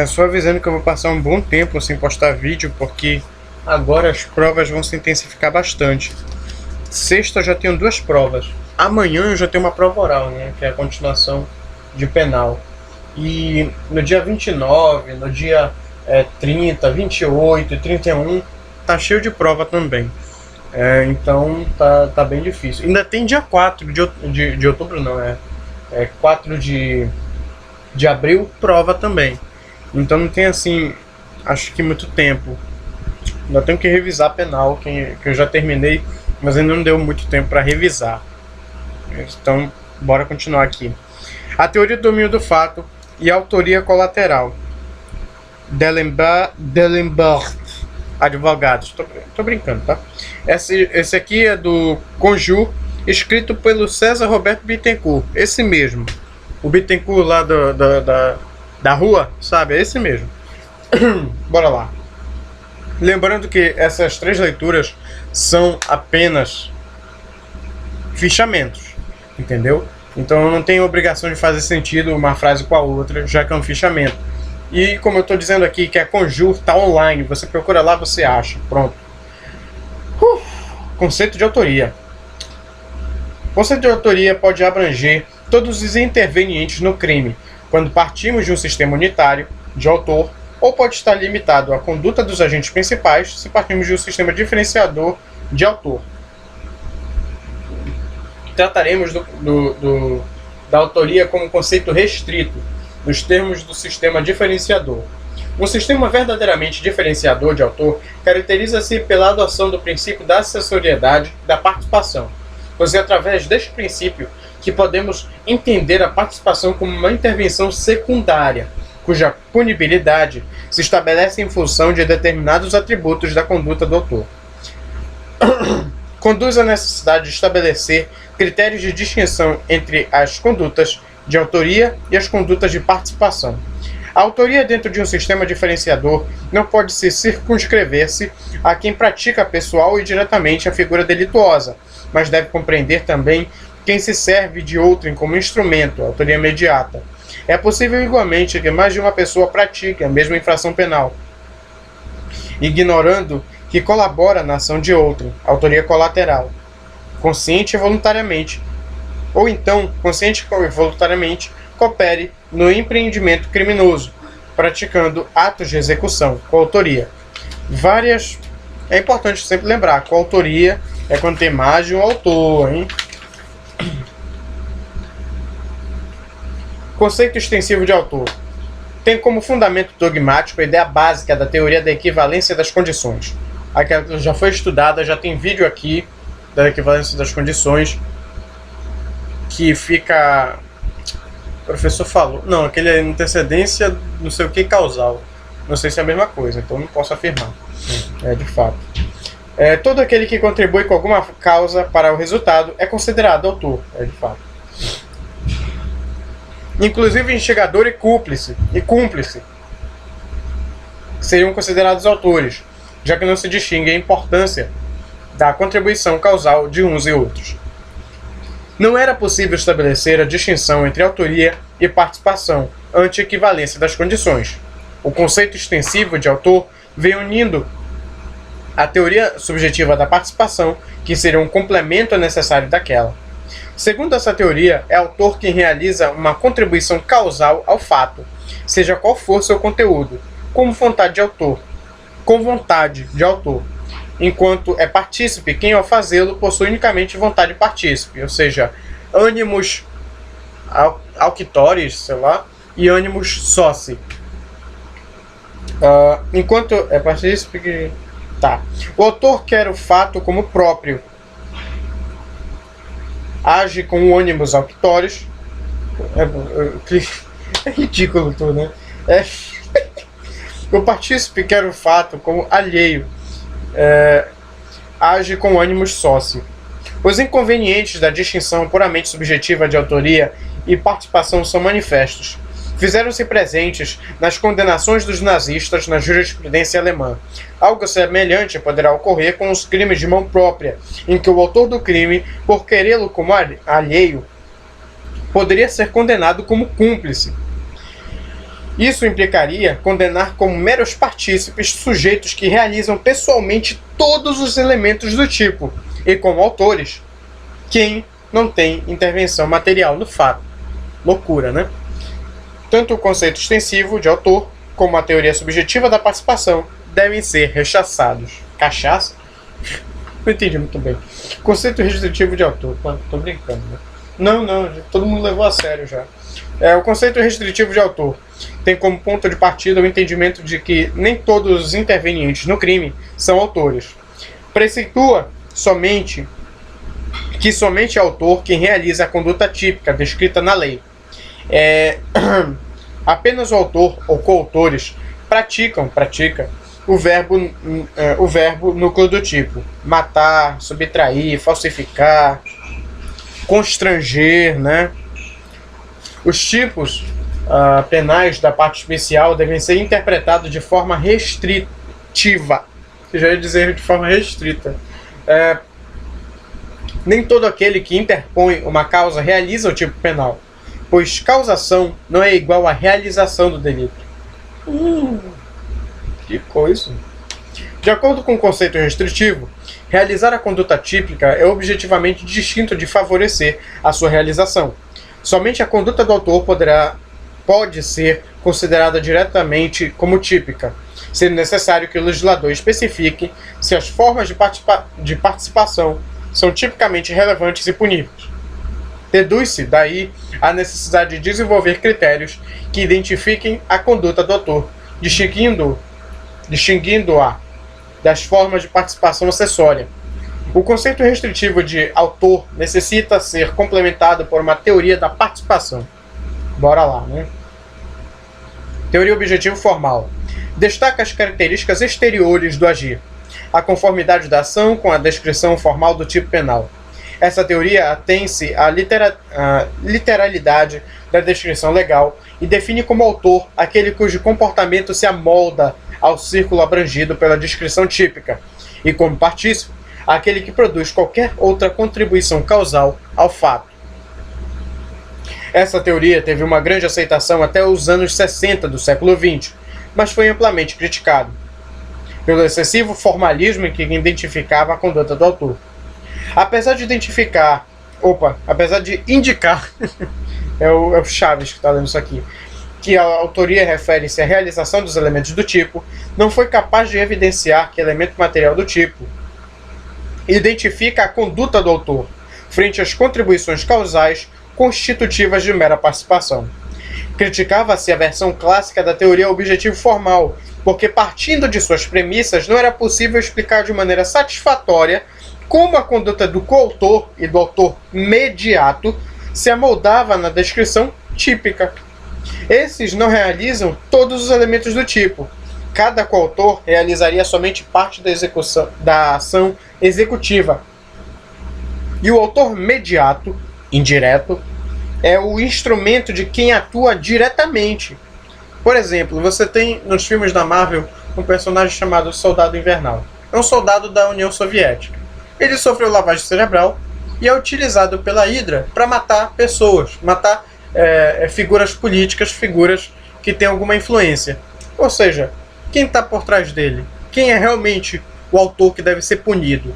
Só avisando que eu vou passar um bom tempo sem postar vídeo, porque agora as provas vão se intensificar bastante. Sexta eu já tenho 2 provas. Amanhã eu já tenho uma prova oral, né? Que é a continuação de penal. E no dia 29, no dia 30, 28 e 31, tá cheio de prova também. Então tá bem difícil. Ainda tem dia 4 de outubro, não, 4 de abril, prova também. Então não tem assim, acho que muito tempo. Ainda tenho que revisar penal, que eu já terminei, mas ainda não deu muito tempo para revisar. Então, bora continuar aqui. A teoria do domínio do fato e a autoria colateral. D'Alembert, advogados. Tô brincando, tá? Esse aqui é do Conjur, escrito pelo César Roberto Bittencourt. Esse mesmo. O Bittencourt lá da rua, sabe? É esse mesmo. Bora lá. Lembrando que essas 3 leituras são apenas fichamentos, entendeu? Então não tem obrigação de fazer sentido uma frase com a outra, já que é um fichamento. E como eu estou dizendo aqui, que a Conjur está online, você procura lá, você acha. Pronto. Conceito de autoria. O conceito de autoria pode abranger todos os intervenientes no crime, quando partimos de um sistema unitário de autor, ou pode estar limitado à conduta dos agentes principais, se partimos de um sistema diferenciador de autor. Trataremos da autoria como conceito restrito, nos termos do sistema diferenciador. Um sistema verdadeiramente diferenciador de autor caracteriza-se pela adoção do princípio da acessoriedade da participação, pois é através deste princípio que podemos entender a participação como uma intervenção secundária, cuja punibilidade se estabelece em função de determinados atributos da conduta do autor. Conduz à necessidade de estabelecer critérios de distinção entre as condutas de autoria e as condutas de participação. A autoria dentro de um sistema diferenciador não pode se circunscrever-se a quem pratica pessoal e diretamente a figura delituosa, mas deve compreender também quem se serve de outrem como instrumento, autoria imediata. É possível igualmente que mais de uma pessoa pratique a mesma infração penal, ignorando que colabora na ação de outrem, autoria colateral, consciente e voluntariamente, ou então, consciente e voluntariamente, coopere no empreendimento criminoso, praticando atos de execução, coautoria. É importante sempre lembrar, coautoria é quando tem mais de um autor, hein? Conceito extensivo de autor. Tem como fundamento dogmático a ideia básica da teoria da equivalência das condições. Aquela já foi estudada, já tem vídeo aqui da equivalência das condições, que fica... O professor falou... Não, aquele é antecedência não sei o que causal. Não sei se é a mesma coisa, então não posso afirmar. De fato. Todo aquele que contribui com alguma causa para o resultado é considerado autor. De fato. Inclusive instigador e cúmplice seriam considerados autores, já que não se distingue a importância da contribuição causal de uns e outros. Não era possível estabelecer a distinção entre autoria e participação ante a equivalência das condições. O conceito extensivo de autor vem unindo a teoria subjetiva da participação, que seria um complemento necessário daquela. Segundo essa teoria, é autor quem realiza uma contribuição causal ao fato, seja qual for seu conteúdo, com vontade de autor, enquanto é partícipe quem ao fazê-lo possui unicamente vontade de partícipe, ou seja, ânimos auctores, e ânimos soci. Enquanto é partícipe que... O autor quer o fato como próprio, age com ânimos auctores. É ridículo tudo, né? O partícipe quer o fato como alheio, age com ânimos sócio. Os inconvenientes da distinção puramente subjetiva de autoria e participação são manifestos. Fizeram-se presentes nas condenações dos nazistas na jurisprudência alemã. Algo semelhante poderá ocorrer com os crimes de mão própria, em que o autor do crime, por querê-lo como alheio, poderia ser condenado como cúmplice. Isso implicaria condenar como meros partícipes sujeitos que realizam pessoalmente todos os elementos do tipo, e como autores, quem não tem intervenção material no fato. Loucura, né? Tanto o conceito extensivo de autor como a teoria subjetiva da participação devem ser rechaçados. Cachaça? Não entendi muito bem. Conceito restritivo de autor. Tô brincando, né? Não, todo mundo levou a sério já. O conceito restritivo de autor tem como ponto de partida o entendimento de que nem todos os intervenientes no crime são autores. Preceitua somente é autor quem realiza a conduta típica descrita na lei. Apenas o autor ou coautores pratica o verbo núcleo do tipo matar, subtrair, falsificar, constranger, né? Os tipos penais da parte especial devem ser interpretados de forma restritiva. Eu já ia dizer de forma restrita. Nem todo aquele que interpõe uma causa realiza o tipo penal, pois causação não é igual à realização do delito. Que coisa! De acordo com o conceito restritivo, realizar a conduta típica é objetivamente distinto de favorecer a sua realização. Somente a conduta do autor pode ser considerada diretamente como típica, sendo necessário que o legislador especifique se as formas de participação são tipicamente relevantes e puníveis. Deduz-se, daí, a necessidade de desenvolver critérios que identifiquem a conduta do autor, distinguindo-a das formas de participação acessória. O conceito restritivo de autor necessita ser complementado por uma teoria da participação. Bora lá, né? Teoria objetivo formal. Destaca as características exteriores do agir, a conformidade da ação com a descrição formal do tipo penal. Essa teoria atém-se à literalidade da descrição legal e define como autor aquele cujo comportamento se amolda ao círculo abrangido pela descrição típica, e como partícipe, aquele que produz qualquer outra contribuição causal ao fato. Essa teoria teve uma grande aceitação até os anos 60 do século XX, mas foi amplamente criticado pelo excessivo formalismo em que identificava a conduta do autor. Apesar de indicar, é o Chaves que está lendo isso aqui, que a autoria refere-se à realização dos elementos do tipo, não foi capaz de evidenciar que elemento material do tipo identifica a conduta do autor, frente às contribuições causais constitutivas de mera participação. Criticava-se a versão clássica da teoria objetivo formal, porque partindo de suas premissas não era possível explicar de maneira satisfatória como a conduta do coautor e do autor mediato se amoldava na descrição típica. Esses não realizam todos os elementos do tipo. Cada coautor realizaria somente parte da ação executiva. E o autor mediato, indireto, é o instrumento de quem atua diretamente. Por exemplo, você tem nos filmes da Marvel um personagem chamado Soldado Invernal. É um soldado da União Soviética. Ele sofreu lavagem cerebral e é utilizado pela Hydra para matar pessoas, matar figuras políticas, figuras que têm alguma influência. Ou seja, quem está por trás dele? Quem é realmente o autor que deve ser punido?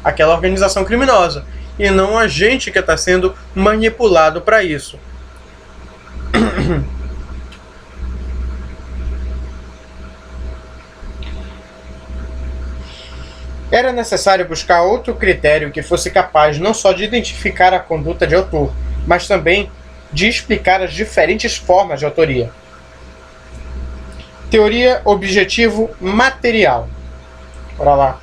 Aquela organização criminosa, e não a gente que está sendo manipulado para isso. Era necessário buscar outro critério que fosse capaz não só de identificar a conduta de autor, mas também de explicar as diferentes formas de autoria. Teoria objetivo material. Bora lá.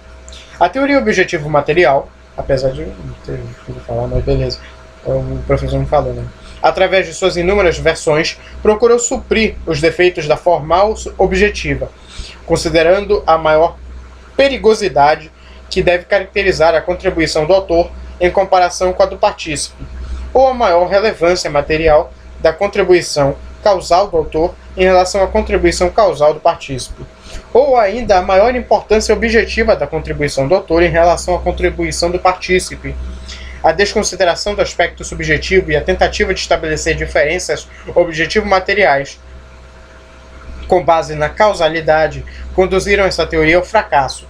A teoria objetivo material, apesar de não ter que falar, mas beleza, o professor me falou, né? Através de suas inúmeras versões, procurou suprir os defeitos da formal objetiva, considerando a maior perigosidade que deve caracterizar a contribuição do autor em comparação com a do partícipe, ou a maior relevância material da contribuição causal do autor em relação à contribuição causal do partícipe, ou ainda a maior importância objetiva da contribuição do autor em relação à contribuição do partícipe. A desconsideração do aspecto subjetivo e a tentativa de estabelecer diferenças objetivo-materiais com base na causalidade, conduziram essa teoria ao fracasso.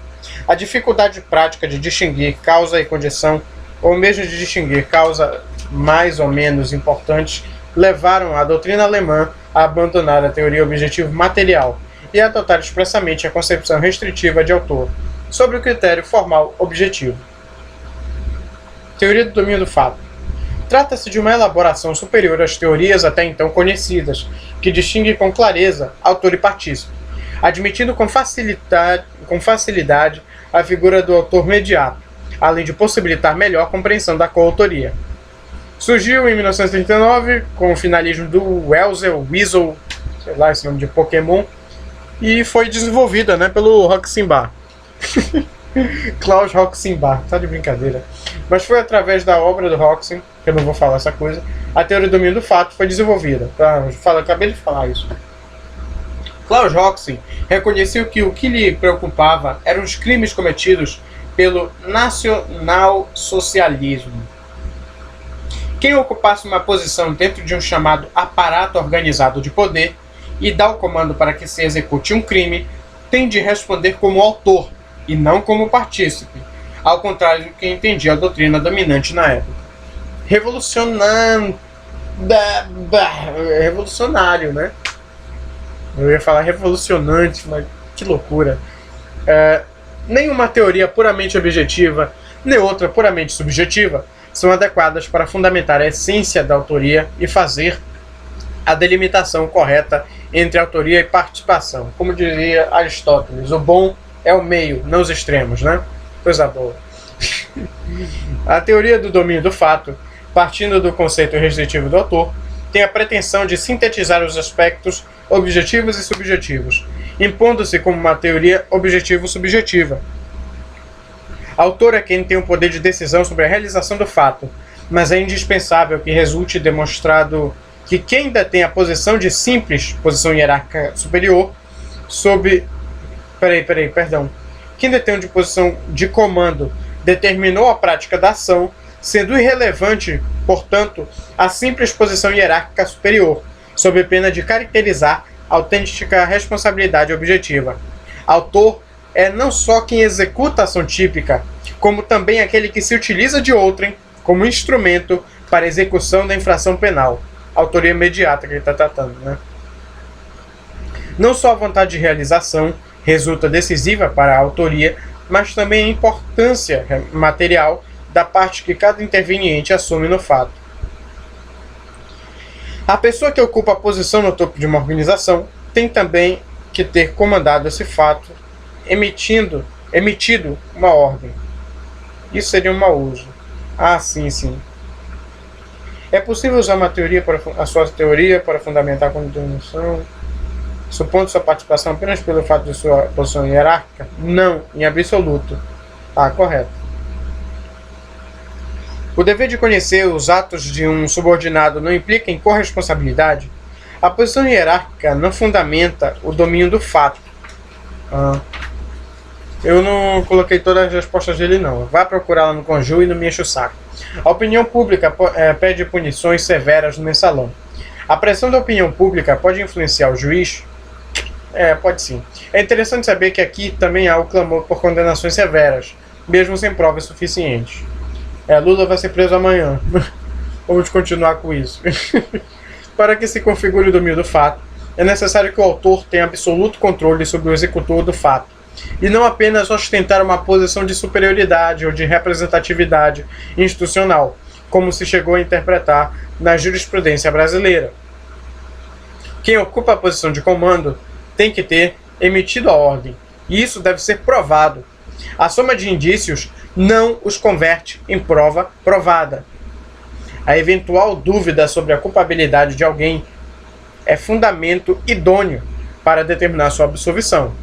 A dificuldade prática de distinguir causa e condição, ou mesmo de distinguir causa mais ou menos importantes, levaram a doutrina alemã a abandonar a teoria objetivo material e a adotar expressamente a concepção restritiva de autor sobre o critério formal objetivo. Teoria do domínio do fato. Trata-se de uma elaboração superior às teorias até então conhecidas, que distingue com clareza autor e partícipe, admitindo com facilidade a figura do autor mediato, além de possibilitar melhor compreensão da coautoria. Surgiu em 1939 com o finalismo do Weasel, sei lá esse nome de Pokémon, e foi desenvolvida, pelo Roxenbach. Klaus Roxenbach, tá de brincadeira. Mas foi através da obra do Roxen, que eu não vou falar essa coisa, a teoria do domínio do fato foi desenvolvida. Acabei de falar isso. Klaus Roxen reconheceu que o que lhe preocupava eram os crimes cometidos pelo nacionalsocialismo. Quem ocupasse uma posição dentro de um chamado aparato organizado de poder e dá o comando para que se execute um crime, tem de responder como autor e não como partícipe, ao contrário do que entendia a doutrina dominante na época. Revolucionário, né? Eu ia falar revolucionante, mas que loucura. Nenhuma teoria puramente objetiva, nem outra puramente subjetiva, são adequadas para fundamentar a essência da autoria e fazer a delimitação correta entre autoria e participação. Como dizia Aristóteles, o bom é o meio, não os extremos, né? Coisa boa. A teoria do domínio do fato, partindo do conceito restritivo do autor, tem a pretensão de sintetizar os aspectos objetivos e subjetivos, impondo-se como uma teoria objetivo-subjetiva. Autor é quem tem o poder de decisão sobre a realização do fato, mas é indispensável que resulte demonstrado que quem detém a posição de simples, posição hierárquica superior, quem detém de posição de comando determinou a prática da ação, sendo irrelevante, portanto, a simples posição hierárquica superior, sob pena de caracterizar a autêntica responsabilidade objetiva. Autor é não só quem executa a ação típica, como também aquele que se utiliza de outrem como instrumento para a execução da infração penal. Autoria imediata que ele está tratando, né? Não só a vontade de realização resulta decisiva para a autoria, mas também a importância material da parte que cada interveniente assume no fato. A pessoa que ocupa a posição no topo de uma organização tem também que ter comandado esse fato, emitido uma ordem. Isso seria um mau uso. Ah, sim. É possível usar a sua teoria para fundamentar a condenação, supondo sua participação apenas pelo fato de sua posição hierárquica? Não, em absoluto. Correto. O dever de conhecer os atos de um subordinado não implica em corresponsabilidade? A posição hierárquica não fundamenta o domínio do fato. Eu não coloquei todas as respostas dele, não. Vá procurar lá no Conju e não me enche o saco. A opinião pública pede punições severas no mensalão. A pressão da opinião pública pode influenciar o juiz? Pode sim. É interessante saber que aqui também há o clamor por condenações severas, mesmo sem provas suficientes. Lula vai ser preso amanhã. Vamos continuar com isso. Para que se configure o domínio do fato, é necessário que o autor tenha absoluto controle sobre o executor do fato, e não apenas ostentar uma posição de superioridade ou de representatividade institucional, como se chegou a interpretar na jurisprudência brasileira. Quem ocupa a posição de comando tem que ter emitido a ordem, e isso deve ser provado. A soma de indícios não os converte em prova provada. A eventual dúvida sobre a culpabilidade de alguém é fundamento idôneo para determinar sua absolvição.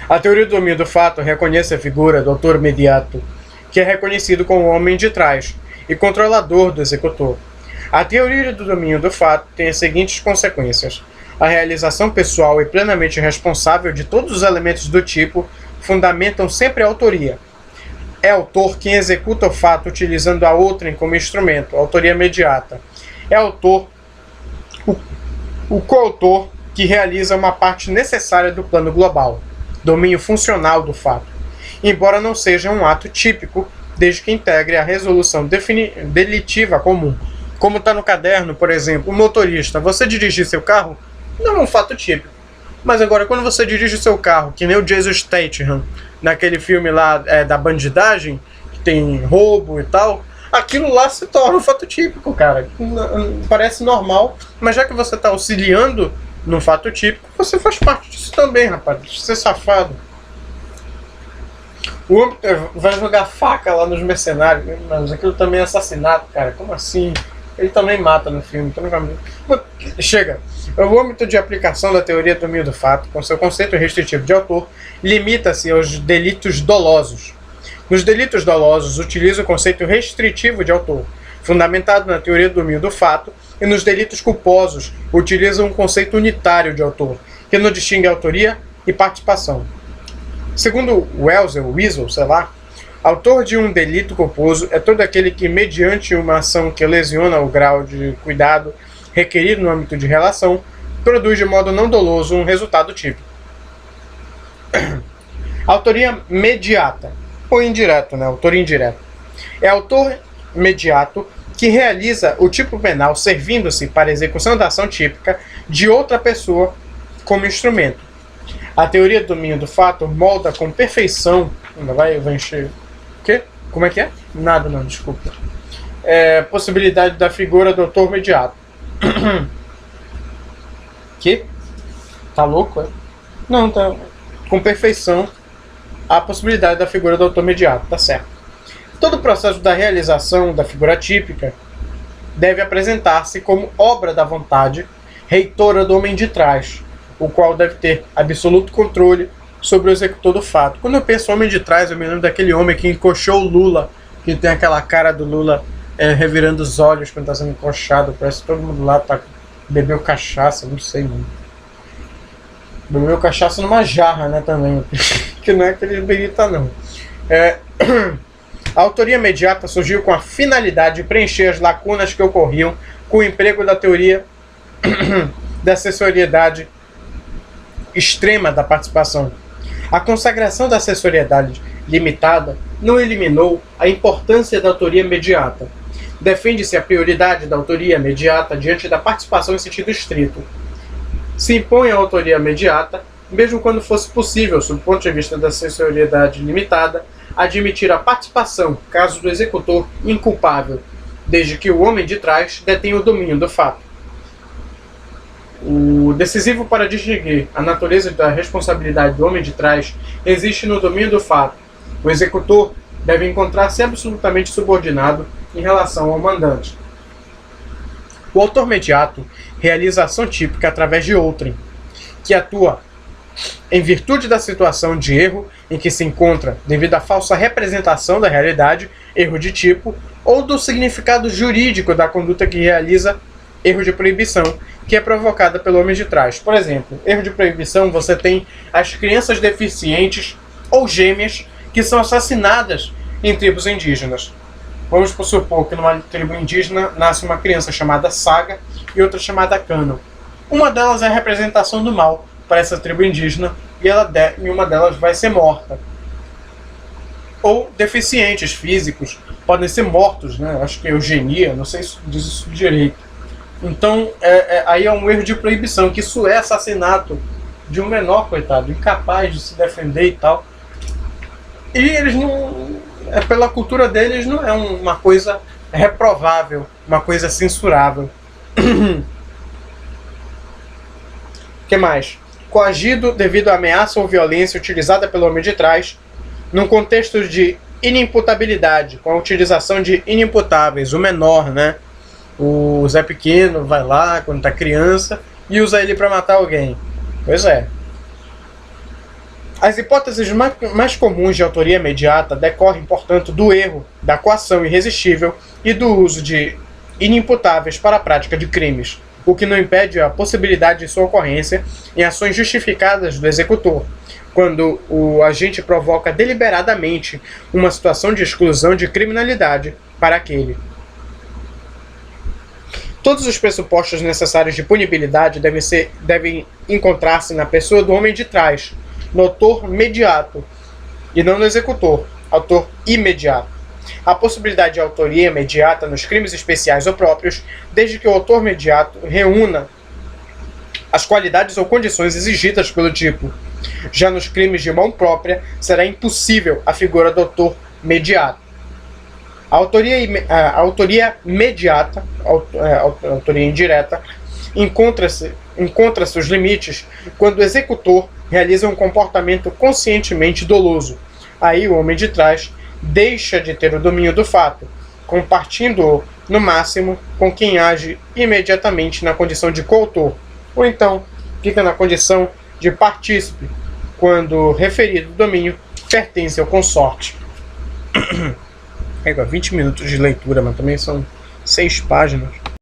A teoria do domínio do fato reconhece a figura do autor imediato, que é reconhecido como o homem de trás e controlador do executor. A teoria do domínio do fato tem as seguintes consequências: a realização pessoal e plenamente responsável de todos os elementos do tipo fundamentam sempre a autoria. É autor quem executa o fato utilizando a outrem como instrumento, autoria imediata. É autor O coautor que realiza uma parte necessária do plano global, domínio funcional do fato, embora não seja um ato típico, desde que integre a resolução delitiva comum. Como está no caderno, por exemplo, o motorista, você dirigir seu carro não é um fato típico. Mas agora, quando você dirige o seu carro, que nem o Jason Statham, naquele filme lá da bandidagem, que tem roubo e tal, aquilo lá se torna um fato típico, cara. Parece normal, mas já que você está auxiliando no fato típico, você faz parte disso também, rapaz. Você é safado. O homem vai jogar faca lá nos mercenários, mas aquilo também é assassinato, cara. Como assim? Ele também mata no filme. Chega. O âmbito de aplicação da teoria do domínio do fato, com seu conceito restritivo de autor, limita-se aos delitos dolosos. Nos delitos dolosos, utiliza o conceito restritivo de autor, fundamentado na teoria do domínio do fato, e nos delitos culposos, utiliza um conceito unitário de autor, que não distingue autoria e participação. Segundo Weasel, sei lá, autor de um delito culposo é todo aquele que, mediante uma ação que lesiona o grau de cuidado requerido no âmbito de relação, produz de modo não doloso um resultado típico. Autoria mediata, ou indireto, né? Autor indireto. É autor mediato que realiza o tipo penal servindo-se para a execução da ação típica de outra pessoa como instrumento. A teoria do domínio do fato molda com perfeição... Ainda vai encher... O quê? Como é que é? Nada não, desculpa. Possibilidade da figura do autor mediato. Que? Tá louco, é? Não, tá... Com perfeição a possibilidade da figura do autor mediato, tá certo. Todo o processo da realização da figura típica deve apresentar-se como obra da vontade reitora do homem de trás, o qual deve ter absoluto controle sobre o executor do fato. Quando eu penso homem de trás, eu me lembro daquele homem que encoxou o Lula, que tem aquela cara do Lula revirando os olhos quando está sendo encoxado. Parece que todo mundo lá bebeu cachaça, não sei, mano. Bebeu cachaça numa jarra, né, também. Que não é aquele berita, não. A autoria imediata surgiu com a finalidade de preencher as lacunas que ocorriam com o emprego da teoria da acessoriedade extrema da participação. A consagração da acessoriedade limitada não eliminou a importância da autoria imediata. Defende-se a prioridade da autoria imediata diante da participação em sentido estrito. Se impõe a autoria imediata, mesmo quando fosse possível, sob o ponto de vista da acessoriedade limitada, admitir a participação, caso do executor, inculpável, desde que o homem de trás detenha o domínio do fato. O decisivo para distinguir a natureza da responsabilidade do homem de trás existe no domínio do fato. O executor deve encontrar-se absolutamente subordinado em relação ao mandante. O autor mediato realiza a ação típica através de outrem, que atua em virtude da situação de erro em que se encontra devido à falsa representação da realidade, erro de tipo, ou do significado jurídico da conduta que realiza, erro de proibição, que é provocada pelo homem de trás. Por exemplo, erro de proibição, você tem as crianças deficientes ou gêmeas que são assassinadas em tribos indígenas. Vamos supor que numa tribo indígena nasce uma criança chamada Saga e outra chamada Cano. Uma delas é a representação do mal para essa tribo indígena e uma delas vai ser morta. Ou deficientes físicos podem ser mortos, né? Acho que é eugenia, não sei se diz isso direito. Então, aí é um erro de proibição, que isso é assassinato de um menor, coitado, incapaz de se defender e tal. E eles não... pela cultura deles não é uma coisa reprovável, uma coisa censurável. O que mais? Coagido devido à ameaça ou violência utilizada pelo homem de trás, num contexto de inimputabilidade, com a utilização de inimputáveis, o menor, né? O Zé Pequeno vai lá quando tá criança e usa ele para matar alguém. Pois é. As hipóteses mais comuns de autoria imediata decorrem, portanto, do erro, da coação irresistível e do uso de inimputáveis para a prática de crimes, o que não impede a possibilidade de sua ocorrência em ações justificadas do executor, quando o agente provoca deliberadamente uma situação de exclusão de criminalidade para aquele. Todos os pressupostos necessários de punibilidade devem encontrar-se na pessoa do homem de trás, no autor mediato, e não no executor, autor imediato. A possibilidade de autoria imediata nos crimes especiais ou próprios, desde que o autor mediato reúna as qualidades ou condições exigidas pelo tipo. Já nos crimes de mão própria, será impossível a figura do autor mediato. A autoria mediata, a autoria indireta, encontra seus limites quando o executor realiza um comportamento conscientemente doloso. Aí o homem de trás deixa de ter o domínio do fato, compartindo-o, no máximo, com quem age imediatamente na condição de coautor, ou então fica na condição de partícipe, quando o referido domínio pertence ao consorte. 20 minutos de leitura, mas também são 6 páginas.